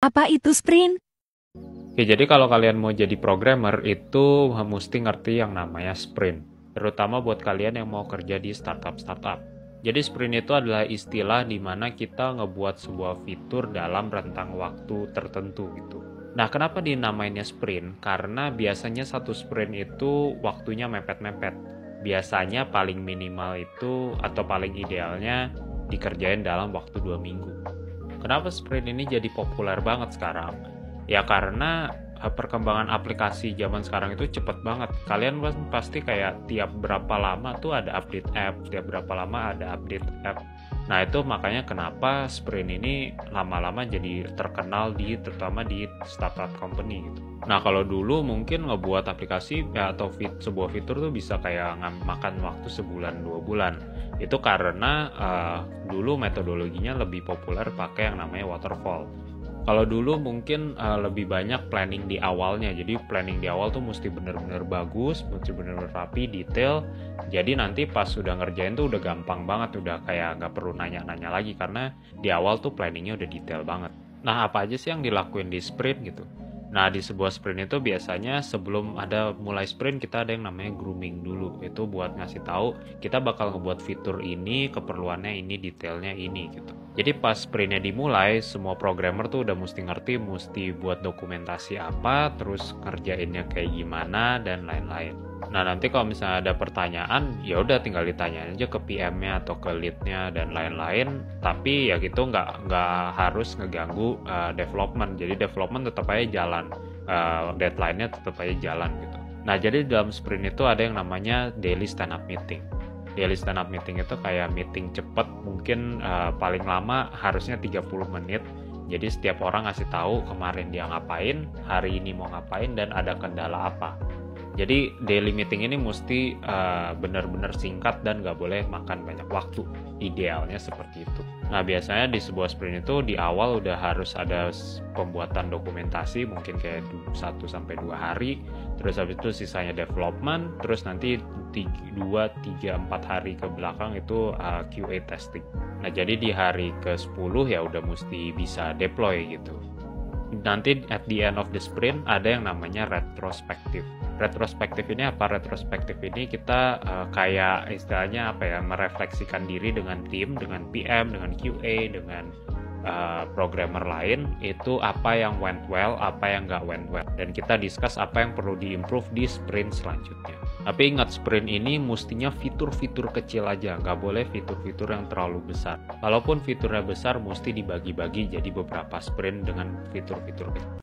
Apa itu sprint? Oke, jadi kalau kalian mau jadi programmer itu mesti ngerti yang namanya sprint, terutama buat kalian yang mau kerja di startup-startup. Jadi sprint itu adalah istilah di mana kita ngebuat sebuah fitur dalam rentang waktu tertentu gitu. Nah, kenapa dinamainnya sprint? Karena biasanya satu sprint itu waktunya mepet-mepet. Biasanya paling minimal itu atau paling idealnya dikerjain dalam waktu 2 minggu. Kenapa sprint ini jadi populer banget sekarang? Ya karena perkembangan aplikasi zaman sekarang itu cepet banget. Kalian pasti kayak tiap berapa lama tuh ada update app, tiap berapa lama ada update app. Nah itu makanya kenapa sprint ini lama-lama jadi terkenal terutama di startup company gitu. Nah kalau dulu mungkin ngebuat aplikasi ya, atau sebuah fitur tuh bisa kayak makan waktu sebulan 2 bulan. Itu karena dulu metodologinya lebih populer pakai yang namanya waterfall. Kalau dulu mungkin lebih banyak planning di awalnya. Jadi planning di awal tuh mesti bener-bener bagus, mesti bener-bener rapi, detail. Jadi nanti pas sudah ngerjain tuh udah gampang banget, udah kayak nggak perlu nanya-nanya lagi karena di awal tuh planningnya udah detail banget. Nah apa aja sih yang dilakuin di sprint gitu? Nah di sebuah sprint itu biasanya sebelum ada mulai sprint kita ada yang namanya grooming dulu. Itu buat ngasih tahu kita bakal ngebuat fitur ini, keperluannya ini, detailnya ini gitu. Jadi pas sprintnya dimulai, semua programmer tuh udah mesti ngerti, mesti buat dokumentasi apa, terus ngerjainnya kayak gimana, dan lain-lain. Nah nanti kalau misalnya ada pertanyaan, ya udah tinggal ditanyain aja ke PM-nya atau ke lead-nya dan lain-lain. Tapi ya gitu nggak harus ngeganggu development. Jadi development tetap aja jalan, deadline-nya tetap aja jalan gitu. Nah jadi dalam sprint itu ada yang namanya daily stand-up meeting. Daily stand-up meeting itu kayak meeting cepet, mungkin paling lama harusnya 30 menit. Jadi setiap orang ngasih tahu kemarin dia ngapain, hari ini mau ngapain, dan ada kendala apa. Jadi daily meeting ini mesti benar-benar singkat dan nggak boleh makan banyak waktu. Idealnya seperti itu. Nah biasanya di sebuah sprint itu di awal udah harus ada pembuatan dokumentasi mungkin kayak 1-2 hari. Terus habis itu sisanya development. Terus nanti 2-3-4 hari ke belakang itu QA testing. Nah jadi di hari ke-10 ya udah mesti bisa deploy gitu. Nanti at the end of the sprint ada yang namanya retrospektif. Retrospektif ini apa? Retrospektif ini kita kayak istilahnya apa ya, merefleksikan diri dengan tim, dengan PM, dengan QA, dengan programmer lain, itu apa yang went well, apa yang nggak went well, dan kita discuss apa yang perlu diimprove di sprint selanjutnya. Tapi ingat, sprint ini mestinya fitur-fitur kecil aja, nggak boleh fitur-fitur yang terlalu besar. Kalaupun fiturnya besar, mesti dibagi-bagi jadi beberapa sprint dengan fitur-fitur kecil.